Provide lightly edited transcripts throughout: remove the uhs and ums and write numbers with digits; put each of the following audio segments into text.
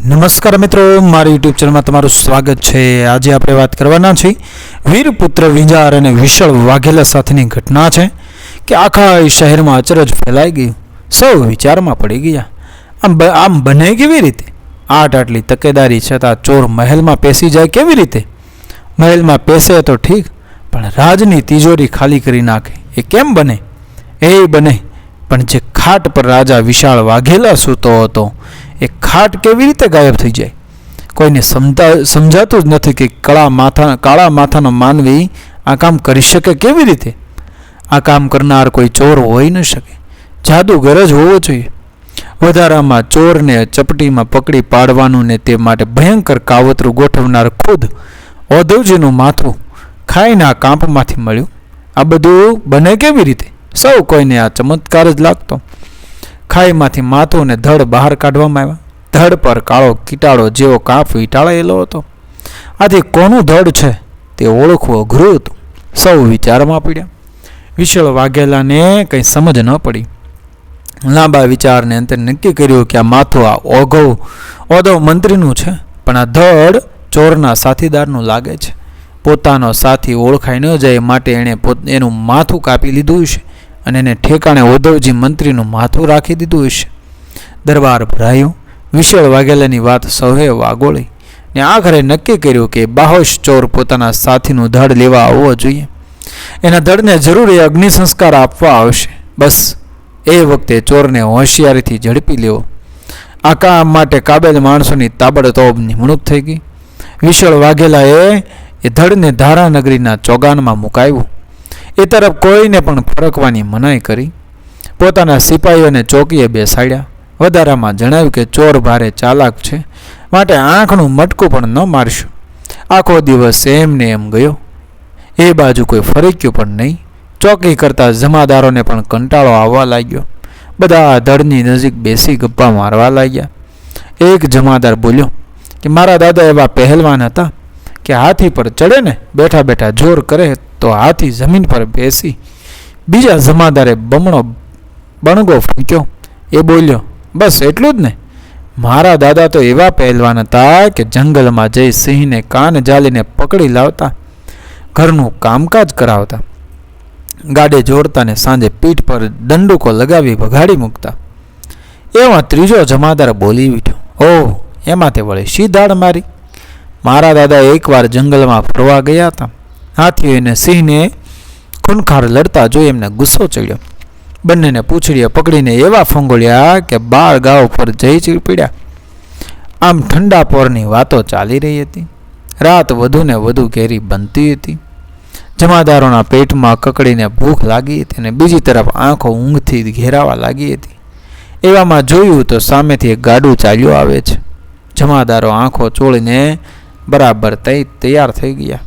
નમસ્કાર મિત્રો, મારી યુટ્યુબ ચેનલમાં તમારું સ્વાગત છે। આજે આપણે વાત કરવાના છીએ વીરપુત્ર વિંજાર અને વિશાળ વાઘેલા સાથેની ઘટના છે કે આખા શહેરમાં અચરજ ફેલાઈ ગયું। સૌ વિચારમાં પડી ગયા, આમ બને કેવી રીતે? આટલી તકેદારી છતાં ચોર મહેલમાં પેસી જાય કેવી રીતે? મહેલમાં પેસે તો ઠીક, પણ રાજની તિજોરી ખાલી કરી નાખે એ કેમ બને? એ બને, પણ જે ખાટ પર રાજા વિશાળ વાઘેલા સૂતો હતો એ ખાટ કેવી રીતે ગાયબ થઈ જાય? કોઈને સમજાતું જ નથી કે કાળા માથાનો માનવી આ કામ કરી શકે કેવી રીતે? આ કામ કરનાર કોઈ ચોર હોઈ ન શકે, જાદુગર જ હોવો જોઈએ। વધારામાં ચોરને ચપટીમાં પકડી પાડવાનું ને તે માટે ભયંકર કાવતરું ગોઠવનાર ખુદ ઓધવજીનું માથું ખાઈના કાંપમાંથી મળ્યું। આ બધું બને કેવી રીતે? સૌ કોઈને આ ચમત્કાર જ લાગતો। ખાઈમાંથી માથું ને ધડ બહાર કાઢવામાં આવ્યા। ધડ પર કાળો કીટાળો જેવો કાંપ વીંટાળેલો હતો। આથી કોનું ધડ છે તે ઓળખવું અઘરું હતું। સૌ વિચારમાં પડ્યા। વિશાળ વાઘેલાને કંઈ સમજ ન પડી। લાંબા વિચારને અંતે નક્કી કર્યું કે આ માથું આ ઓધવ મંત્રીનું છે, પણ આ ધડ ચોરના સાથીદારનું લાગે છે। પોતાનો સાથી ઓળખાઈ ન જાય માટે એણે એનું માથું કાપી લીધું હશે અને એને ઠેકાણે ઓધવજી મંત્રીનું માથું રાખી દીધું હશે। દરબાર ભરાયો। વિશાળ વાઘેલાની વાત સૌએ વાગોળી ને આખરે નક્કી કર્યું કે બાહોશ ચોર પોતાના સાથીનું ધડ લેવા આવવો જોઈએ। એના ધડને જરૂર એ અગ્નિ સંસ્કાર આપવા આવશે। બસ એ વખતે ચોરને હોશિયારીથી ઝડપી લેવો। આ કામ માટે કાબેલ માણસોની તાબડતોબ નિમણૂક થઈ ગઈ। વિશાળ વાઘેલાએ એ ધડને ધારાનગરીના ચોગાનમાં મુકાવ્યું। એ તરફ કોઈને પણ ફરકવાની મનાઈ કરી। પોતાના સિપાહીઓને ચોકીએ બેસાડ્યા। વધારામાં જણાવ્યું કે ચોર ભારે ચાલાક છે, માટે આંખનું મટકું પણ ન મારશું। આખો દિવસ એમને એમ ગયો। એ બાજુ કોઈ ફરક્યું પણ નહીં। ચોકી કરતા જમાદારોને પણ કંટાળો આવવા લાગ્યો। બધા ધડની નજીક બેસી ગપ્પા મારવા લાગ્યા। એક જમાદાર બોલ્યો કે મારા દાદા એવા પહેલવાન હતા કે હાથી પર ચડે ને બેઠા બેઠા જોર કરે તો હાથી જમીન પર બેસી। બીજા જમાદારે બણગો ફૂંક્યો। એ બોલ્યો બસ એટલું જ ને? મારા દાદા તો એવા પહેલવાન હતા કે જંગલમાં જઈ સિંહને કાન જાલીને પકડી લાવતા, ઘરનું કામકાજ કરાવતા, ગાડે જોડતા ને સાંજે પીઠ પર દંડુકો લગાવી ભગાડી મૂકતા। એમાં ત્રીજો જમાદાર બોલી ઉઠ્યો, ઓહ, એમાં તે વળી શી દાડ મારી? મારા દાદા એકવાર જંગલમાં ફરવા ગયા હતા। હાથીઓને સિંહને ખૂનખાર લડતા જોઈ એમને ગુસ્સો ચડ્યો। બંનેને પૂંછડીએ પકડીને એવા ફંગોળ્યા કે બાળ ગાવ પર જઈ ચીપડ્યા। આમ ઠંડા પોરની વાતો ચાલી રહી હતી। રાત વધુ ને વધુ ઘેરી બનતી હતી। જમાદારોના પેટમાં કકડીને ભૂખ લાગી હતી અને બીજી તરફ આંખો ઊંઘથી ઘેરાવા લાગી હતી। એવામાં જોયું તો સામેથી એક ગાડું ચાલ્યો આવે છે। જમાદારો આંખો ચોળીને બરાબર તૈયાર થઈ ગયા।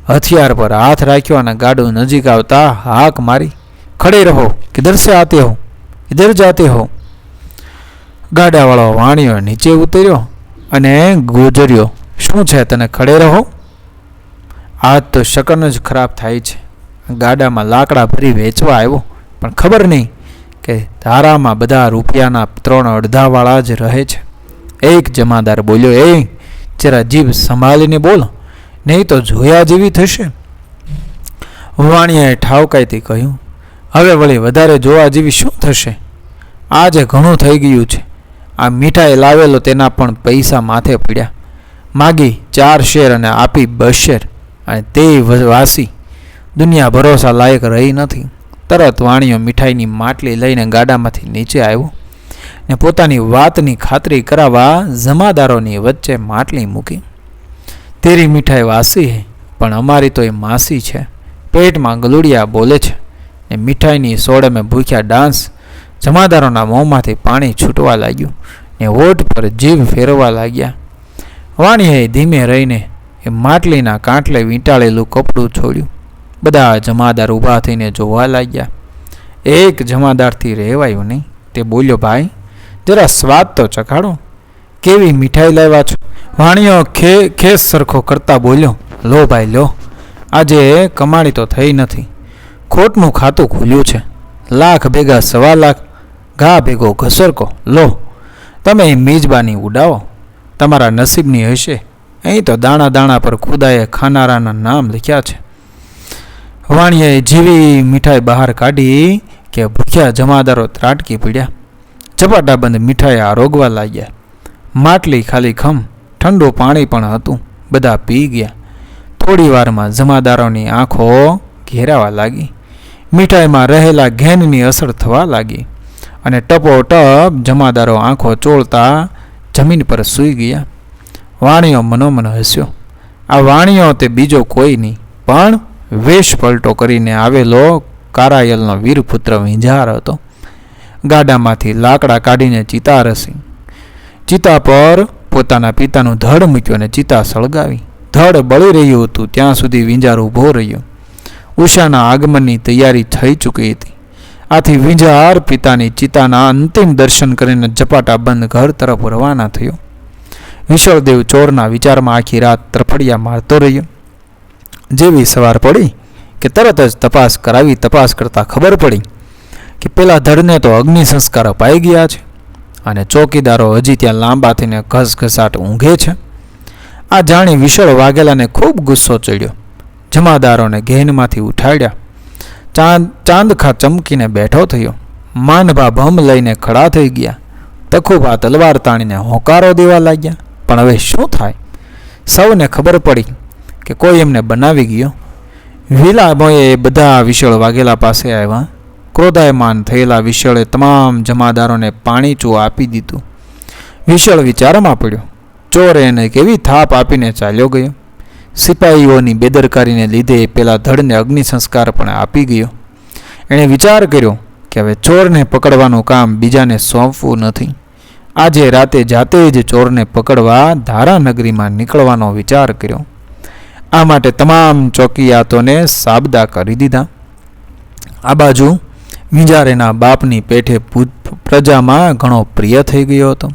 હથિયાર પર હાથ રાખ્યો અને ગાડું નજીક આવતા હાક મારી, ખડે રહો, કિધર સે આતે હો, ઇધર જાતે હો। ગાડાવાળો વાણિયો નીચે ઉતર્યો અને ગુજર્યો, શું છે તને ખડે રહો? આજ તો શકન જ ખરાબ થાય છે। ગાડામાં લાકડા ભરી વેચવા આવ્યો, પણ ખબર નહીં કે ધારામાં બધા રૂપિયાના 3 અડધાવાળા જ રહે છે। એક જમાદાર બોલ્યો, એ જરા જીભ સંભાળીને બોલ, નહીં તો જોયા જેવી થશે। વાણિયાએ ઠાવકાઈથી કહ્યું, હવે વળી વધારે જોવા જેવી શું થશે? આજે ઘણું થઈ ગયું છે। આ મીઠાઈ લાવેલો તેના પણ પૈસા માથે પડ્યા। માગી 4 શેર અને આપી 2 શેર, અને તે વાસી દુનિયા ભરોસા લાયક રહી નથી। તરત વાણિયો મીઠાઈની માટલી લઈને ગાડામાંથી નીચે આવ્યો ને પોતાની વાતની ખાતરી કરાવવા જમાદારોની વચ્ચે માટલી મૂકી। તેરી મીઠાઈ વાસી હે, પણ અમારી તો એ માસી છે। પેટમાં ગલુડિયા બોલે છે ને મીઠાઈની સોડમે ભૂખ્યા ડાન્સ। જમાદારોના મોંમાંથી પાણી છૂટવા લાગ્યું ને હોઠ પર જીભ ફેરવા લાગ્યા। વાણિયાએ ધીમે રહીને એ માટલીના કાંઠલે વીંટાળેલું કપડું છોડ્યું। બધા જમાદાર ઊભા થઈને જોવા લાગ્યા। એક જમાદારથી રહેવાયું નહીં। તે બોલ્યો, ભાઈ જરા સ્વાદ તો ચખાડો, કેવી મીઠાઈ લાવ્યા છો? વાણિયો ખેસ સરખો કરતા બોલ્યો, લો ભાઈ લો, આજે કમાણી તો થઈ નથી, ખોટનું ખાતું ખુલ્યું છે। લાખ ભેગા 1.25 લાખ, ઘા ભેગો ઘસરકો, લો તમે મેજબાની ઉડાવો। તમારા નસીબની હશે. અહીં તો દાણા દાણા પર ખુદાએ ખાનારાના નામ લખ્યા છે. વાણિયાએ જેવી મીઠાઈ બહાર કાઢી કે ભૂખ્યા જમાદારો ત્રાટકી પડ્યા. ઝપાટાબંધ મીઠાઈ આરોગવા લાગ્યા. માટલી ખાલી ખમ, ઠંડુ પાણી પણ હતું. બધા પી ગયા. થોડી વારમાં જમાદારોની આંખો ઘેરાવા લાગી. મીઠાઈમાં રહેલા ઘેનની અસર થવા લાગી અને ટપોટપ જમાદારો આંખો ચોળતા જમીન પર સૂઈ ગયા. વાણિયો મનોમન હસ્યો. આ વાણિયો તે બીજો કોઈ નહીં પણ વેશ પલટો કરીને આવેલો કારાયલનો વીરપુત્ર વિંજાર હતો. ગાડામાંથી લાકડા કાઢીને ચિતા રસી. ચિતા પર પોતાના પિતાનું ધડ મૂક્યો અને ચિતા સળગાવી. ધડ બળી રહ્યું હતું ત્યાં સુધી વિંજાર ઊભો રહ્યો. ઉષાના આગમનની તૈયારી થઈ ચૂકી હતી. આથી વિંજાર પિતાની ચિતાના અંતિમ દર્શન કરીને ઝપાટા બંધ ઘર તરફ રવાના થયો. વિશળદેવ ચોરના વિચારમાં આખી રાત તરફડિયા મારતો રહ્યો. જેવી સવાર પડી કે તરત જ તપાસ કરતા ખબર પડી કે પેલા ધડને તો અગ્નિ સંસ્કાર અપાઈ ગયા છે અને ચોકીદારો હજી ત્યાં લાંબા થઈને ઘસઘસાટ ઊંઘે છે. આ જાણી વિશળ વાઘેલાને ખૂબ ગુસ્સો ચડ્યો. જમાદારોને ગેહનમાંથી ઉઠાડ્યા. ચાંદખા ચમકીને બેઠો થયો. માનભા ભમ લઈને ખડા થઈ ગયા. તખુભા તલવાર તાણીને હોકારો દેવા લાગ્યા. પણ હવે શું થાય? સૌને ખબર પડી કે કોઈ એમને બનાવી ગયો. વિલામોએ બધા વિશળ વાઘેલા પાસે આવ્યા. ક્રોધાયમાન થયેલા વિશળે તમામ જમાદારોને પાણીચું આપી દીધું. વિશળ વિચારમાં પડ્યો. ચોર એને કેવી થાપ આપીને ચાલ્યો ગયો. સિપાહીઓની બેદરકારીને લીધે પેલા ધડને અગ્નિ સંસ્કાર પણ આપી ગયો. એણે વિચાર કર્યો કે હવે ચોરને પકડવાનું કામ બીજાને સોંપવું નથી. આજે રાતે જાતે જ ચોરને પકડવા ધારાનગરીમાં નીકળવાનો વિચાર કર્યો. આ માટે તમામ ચોકીયાતોને સાબદા કરી દીધા. આ બાજુ વિંજારેના બાપની પેઠે પ્રજામાં ઘણો પ્રિય થઈ ગયો હતો.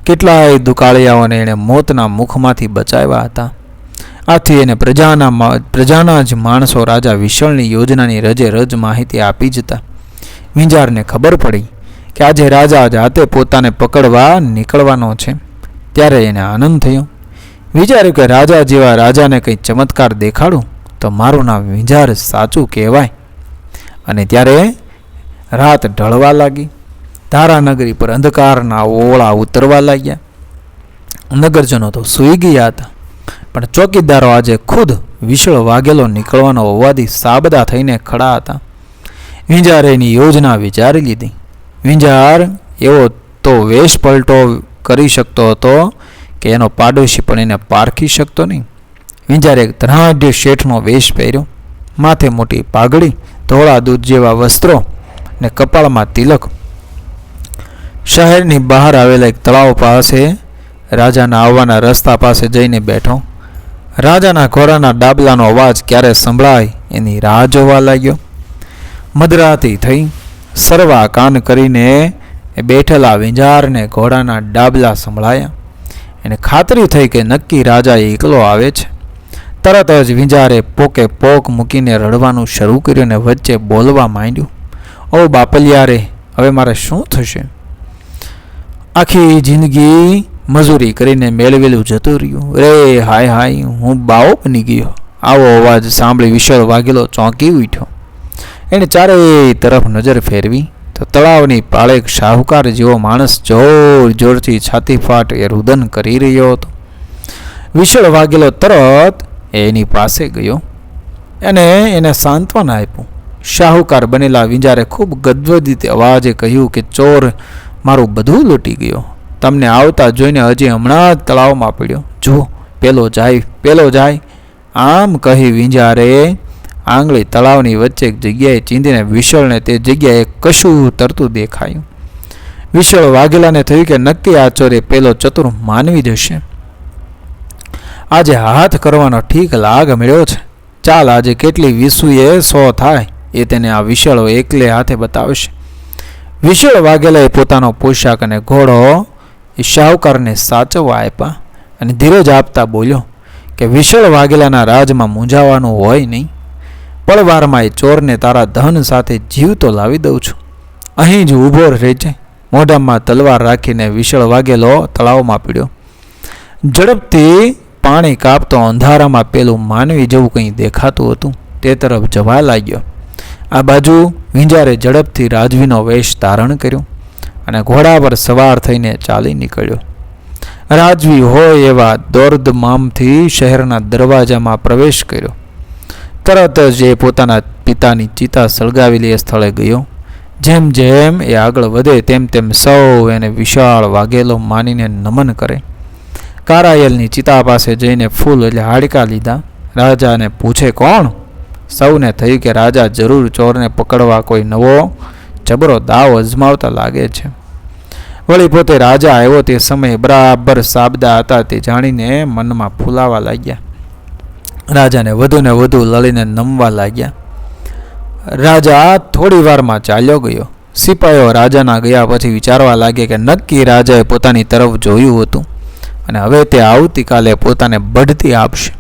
કેટલાય દુકાળિયાઓને એણે મોતના મુખમાંથી બચાવ્યા હતા. આથી એને પ્રજાના જ માણસો રાજા વિશળની યોજનાની રજે રજ માહિતી આપી જતા. વિંજારને ખબર પડી કે આજે રાજા જાતે પોતાને પકડવા નીકળવાનો છે. ત્યારે એને આનંદ થયો. વિચાર્યું કે રાજા જેવા રાજાને કંઈ ચમત્કાર દેખાડું તો મારું નામ વિંજાર સાચું કહેવાય. અને ત્યારે રાત ઢળવા લાગી. ધારાનગરી પર અંધકારના ઓળા ઉતરવા લાગ્યા. નગરજનો તો સૂઈ ગયા હતા. પણ ચોકીદારો આજે ખુદ વિશળ વાઘેલો નીકળવાનો હોવાથી સાબદા થઈને ખડા હતા. વિંજારે એની યોજના વિચારી લીધી. વિંજાર એવો તો વેશ પલટો કરી શકતો હતો કે એનો પાડોશી પણ એને પારખી શકતો નહીં. વિંજારે એક ધનાઢ્ય શેઠનો વેશ પહેર્યો. માથે મોટી પાઘડી, ધોળા દૂધ જેવા વસ્ત્રો ને કપાળમાં તિલક. શહેરની બહાર આવેલા એક તળાવ પાસે રાજાના આવવાના રસ્તા પાસે જઈને બેઠો. રાજાના ઘોડાના ડાબલાનો અવાજ ક્યારે સંભળાય એની રાહ જોવા લાગ્યો. મધરાતી થઈ. સરવા કાન કરીને બેઠેલા વિંજારને ઘોડાના ડાબલા સંભળાયા. એને ખાતરી થઈ કે નક્કી રાજા એકલો આવે છે. તરત જ વિંજારે પોકે પોક મૂકીને રડવાનું શરૂ કર્યું અને વચ્ચે બોલવા માંડ્યું. ઓ બાપલિયા રે, હવે મારે શું થશે? આખી જિંદગી મજૂરી કરીને મેળવેલું જતું રહ્યું. રે હાય હાય, હું બાવો બની ગયો. આવો અવાજ સાંભળી વિશળ વાઘેલો ચોંકી ઉઠ્યો. એણે ચારેય તરફ નજર ફેરવી તો તળાવની પાળે એક શાહુકાર જેવો માણસ જોર જોરથી છાતી ફાટ એ રુદન કરી રહ્યો હતો. વિશળ વાઘેલો તરત એની પાસે ગયો અને એને સાંત્વના આપ્યું. શાહુકાર બનેલા વિંજારે ખૂબ ગદગદિત અવાજે કહ્યું કે ચોર મારું બધું લૂંટી ગયો. તમને આવતા જોઈને હજી હમણાં જ તળાવમાં પડ્યો. જુઓ, પેલો જાય. આમ કહી વિંજારે આંગળી તળાવની વચ્ચે એક જગ્યાએ ચીંધીને વિશળને તે જગ્યાએ કશું તરતું દેખાયું. વિશળ વાઘેલાને થયું કે નક્કી આ ચોરે પેલો ચતુર માનવી જશે. આજે હાથ કરવાનો ઠીક લાગ મળ્યો છે. ચાલ, આજે કેટલી વિસુએ 100 થાય એ તેને આ વિશળ એકલે હાથે બતાવશે. વિશળ વાઘેલાએ પોતાનો પોશાક અને ઘોડો એ શાહુકારને સાચવવા આપ્યા અને ધીરજ આપતા બોલ્યો કે વિશળ વાઘેલાના રાજમાં મૂંઝાવાનું હોય નહીં. પળવારમાં એ ચોરને તારા ધન સાથે જીવતો લાવી દઉં છું. અહીં જ ઊભો રહેજે. મોઢામાં તલવાર રાખીને વિશળ વાઘેલો તળાવમાં પીડ્યો. ઝડપથી પાણી કાપતો અંધારામાં પેલું માનવી જેવું કંઈ દેખાતું હતું તે તરફ જવા લાગ્યો. આ બાજુ વિંજારે ઝડપથી રાજવીનો વેશ ધારણ કર્યો અને ઘોડા પર સવાર થઈને ચાલી નીકળ્યો. રાજવી હોય એવા દોડધામથી શહેરના દરવાજામાં પ્રવેશ કર્યો. તરત જ એ પોતાના પિતાની ચિતા સળગાવેલી એ સ્થળે ગયો. જેમ જેમ એ આગળ વધે તેમ તેમ સૌ એને વિશાળ વાઘેલો માનીને નમન કરે. કારાયેલની ચિતા પાસે જઈને ફૂલ એટલે હાડકા લીધા. રાજાને પૂછે કોણ? સૌને થયું કે રાજા જરૂર ચોરને પકડવા કોઈ નવો જબરો દાવ અજમાવતા લાગે છે. વળી પોતે રાજા આવ્યો તે સમયે બરાબર સાબદા હતા તે જાણીને મનમાં ફૂલાવા લાગ્યા. રાજાને વધુને વધુ લડીને નમવા લાગ્યા. રાજા થોડી વારમાં ચાલ્યો ગયો. સિપાહીઓ રાજાના ગયા પછી વિચારવા લાગે કે નક્કી રાજાએ પોતાની તરફ જોયું હતું અને હવે તે આવતીકાલે પોતાને બઢતી આપશે.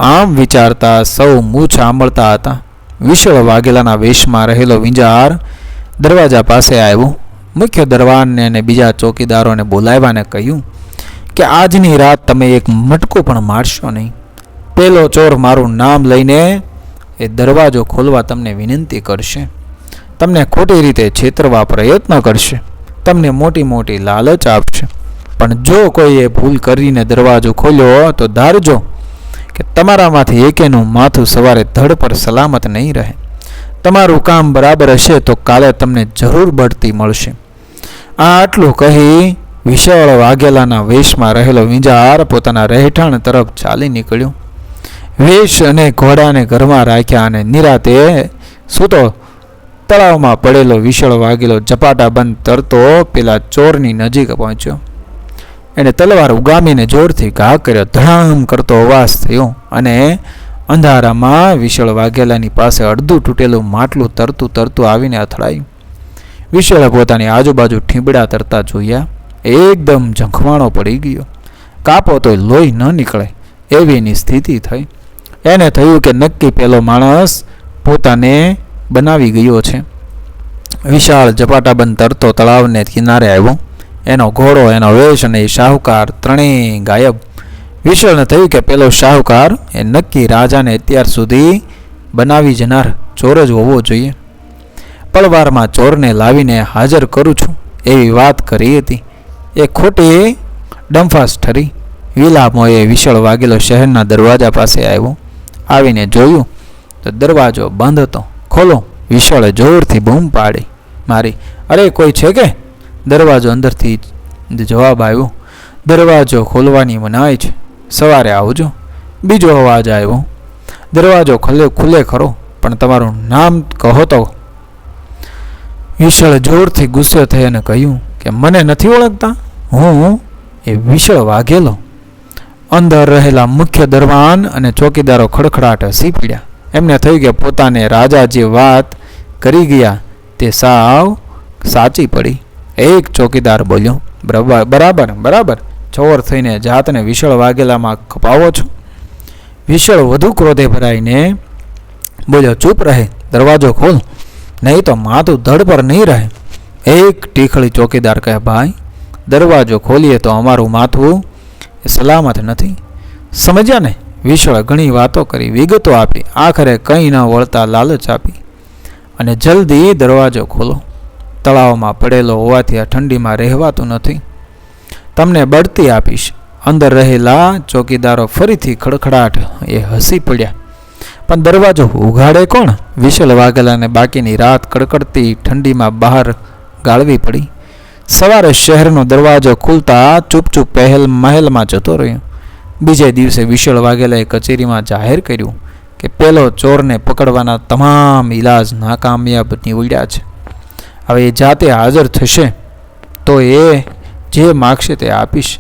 આમ વિચારતા સૌ મૂછ આંબળતા હતા. વિશાળ વાઘેલાના વેશમાં રહેલો વિંજાર દરવાજા પાસે આવ્યો. મુખ્ય દરબારને અને બીજા ચોકીદારોને બોલાવ્યાને કહ્યું કે આજની રાત તમે એક મટકો પણ મારશો નહીં. પેલો ચોર મારું નામ લઈને એ દરવાજો ખોલવા તમને વિનંતી કરશે, તમને ખોટી રીતે છેતરવા પ્રયત્ન કરશે, તમને મોટી મોટી લાલચ આપશે. પણ જો કોઈએ ભૂલ કરીને દરવાજો ખોલ્યો તો ધારજો કે તમારામાંથી એકેનું માથું સવારે ધડ પર સલામત નહીં રહે. તમારું કામ બરાબર હશે તો કાલે તમને જરૂર બઢતી મળશે. આટલું કહી વિશાળ વાઘેલાના વેશમાં રહેલો વિંજાર પોતાના રહેઠાણ તરફ ચાલી નીકળ્યો. વેશ અને ઘોડાને ઘરમાં રાખ્યા અને નિરાતે સૂતો તળાવમાં પડેલો વિશાળ વાઘેલો ઝપાટા બંધ તરતો પેલા ચોરની નજીક પહોંચ્યો. એણે તલવાર ઉગામીને જોરથી ઘા કર્યો. ધડામ કરતો અવાજ થયો અને અંધારામાં વિશાળ વાઘેલાની પાસે અડધું તૂટેલું માટલું તરતું તરતું આવીને અથડાયું. વિશાળે પોતાની આજુબાજુ ઠીંબડા તરતા જોયા. એકદમ ઝંખવાણો પડી ગયો. કાપો તોય લોહી ન નીકળે એવી એની સ્થિતિ થઈ. એને થયું કે નક્કી પેલો માણસ પોતાને બનાવી ગયો છે. વિશાળ ઝપાટાબંધ તરતો તળાવને કિનારે આવ્યો. એનો ઘોડો, એનો વેશ અને શાહુકાર ત્રણેય ગાયબ. વિશાળને થયું કે પેલો શાહુકાર એ નક્કી રાજાને અત્યાર સુધી બનાવી જનાર ચોર જ હોવો જોઈએ. પળવારમાં ચોરને લાવીને હાજર કરું છું એવી વાત કરી હતી. એ ખોટી ડંફાસ ઠરી. વિલામોએ વિશાળ વાઘેલો શહેરના દરવાજા પાસે આવ્યો. આવીને જોયું તો દરવાજો બંધ હતો. ખોલો! વિશાળે જોરથી બૂમ પાડી મારી. અરે કોઈ છે કે? દરવાજો અંદરથી જવાબ આવ્યો. દરવાજો ખોલવાની મનાઈ છે, સવારે આવજો. બીજો અવાજ આવ્યો. દરવાજો ખુલે ખરો, પણ તમારું નામ કહો તો. વિશાળ જોરથી ગુસ્સે થઈ અને કહ્યું કે મને નથી ઓળખતા? હું એ વિશાળ વાઘેલો. અંદર રહેલા મુખ્ય દરબાન અને ચોકીદારો ખડખડાટ હસી પડ્યા. એમને થયું કે પોતાને રાજા જે વાત કરી ગયા તે સાવ સાચી પડી. એક ચોકીદાર બોલ્યો, બરાબર બરાબર, ચોર થઈને જાતને વિશાળ વાઘેલામાં ખપાવો છો? વિશાળ વધુ ક્રોધે ભરાઈને બોલ્યો, ચૂપ રહે, દરવાજો ખોલ, નહીં તો માથું ધડ પર નહીં રહે. એક ટીખળી ચોકીદાર કહે, ભાઈ દરવાજો ખોલીએ તો અમારું માથું એ સલામત નથી. સમજ્યા ને? વિશાળ ઘણી વાતો કરી, વિગતો આપી, આખરે કંઈ ન વળતા લાલચ આપી અને જલ્દી દરવાજો ખોલો. તળાવમાં પડેલો હોવાથી આ ઠંડીમાં રહેવાતું નથી. તમને બઢતી આપીશ. અંદર રહેલા ચોકીદારો ફરીથી ખડખડાટ એ હસી પડ્યા. પણ દરવાજો ઉઘાડે કોણ? વિશાળ વાઘેલાને બાકીની રાત કડકડતી ઠંડીમાં બહાર ગાળવી પડી. સવારે શહેરનો દરવાજો ખુલતા ચૂપચૂપ મહેલમાં જતો રહ્યો. બીજે દિવસે વિશાળ વાઘેલાએ કચેરીમાં જાહેર કર્યું કે પેલો ચોરને પકડવાના તમામ ઇલાજ નાકામયાબ નીવડ્યા છે. હવે એ જાતે હાજર થશે તો એ જે માગશે તે આપીશ.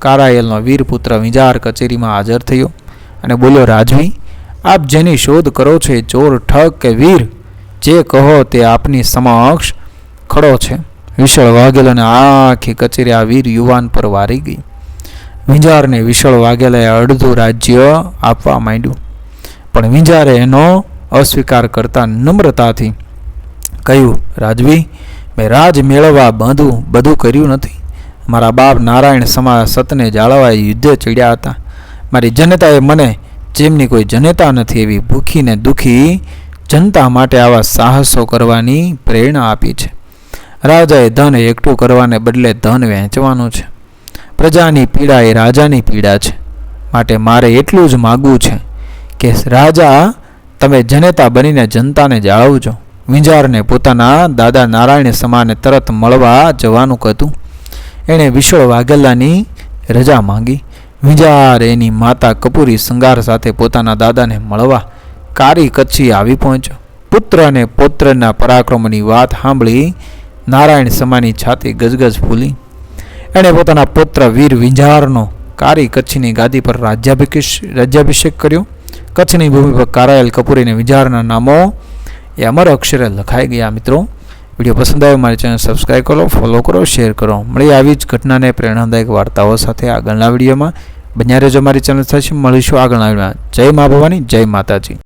કારાયેલનો વીરપુત્ર વિંજાર કચેરીમાં હાજર થયો અને બોલ્યો, રાજવી, આપ જેની શોધ કરો છો એ ચોર, ઠગ કે વીર, જે કહો તે આપની સમક્ષ ખડો છે. વિશાળ વાઘેલાને આખી કચેરી આ વીર યુવાન પર વારી ગઈ. વિંજારને વિશાળ વાઘેલાએ અડધું રાજ્ય આપવા માંડ્યું, પણ વિંજારે એનો અસ્વીકાર કરતા નમ્રતાથી કહ્યું, રાજવી, મેં રાજ મેળવવા બધું કર્યું નથી. મારા બાપ નારાયણ સમા સતને જાળવવા યુદ્ધે ચડ્યા હતા. મારી જનતાએ મને જેમની કોઈ જનતા નથી એવી ભૂખી ને દુઃખી જનતા માટે આવા સાહસો કરવાની પ્રેરણા આપી છે. રાજાએ ધન એકઠું કરવાને બદલે ધન વહેંચવાનું છે. પ્રજાની પીડા એ રાજાની પીડા છે. માટે મારે એટલું જ માગવું છે કે રાજા, તમે જનેતા બનીને જનતાને જાળવજો. વિંજારને પોતાના દાદા નારાયણ સમાને તરત મળવા જવાનું કહ્યું. એણે વિશળ વાઘેલાની રજા માંગી. વિંજાર એની માતા કપૂરી શૃંગાર સાથે પોતાના દાદાને મળવા કારી કચ્છી આવી પહોંચ્યો. પુત્ર અને પૌત્રના પરાક્રમની વાત સાંભળી નારાયણ સમાની છાતી ગજગજ ફૂલી. એણે પોતાના પુત્ર વીર વિંજારનો કારી કચ્છની ગાદી પર રાજ્યાભિષેક કર્યો. કચ્છની ભૂમિ પર કારાયેલ કપૂરી અને વિંજારના નામો એ અમર અક્ષરે લખાઈ ગયા. મિત્રો, વિડીયો પસંદ આવ્યો મારી ચેનલ સબસ્ક્રાઈબ કરો, ફોલો કરો, શેર કરો. મળી આવી જ ઘટનાને પ્રેરણાદાયક વાર્તાઓ સાથે આગળના વિડીયોમાં. બન્યા રહેજો મારી ચેનલ સાથે. મળીશું આગળના વિડીયોમાં. જય મા ભવાની, જય માતાજી.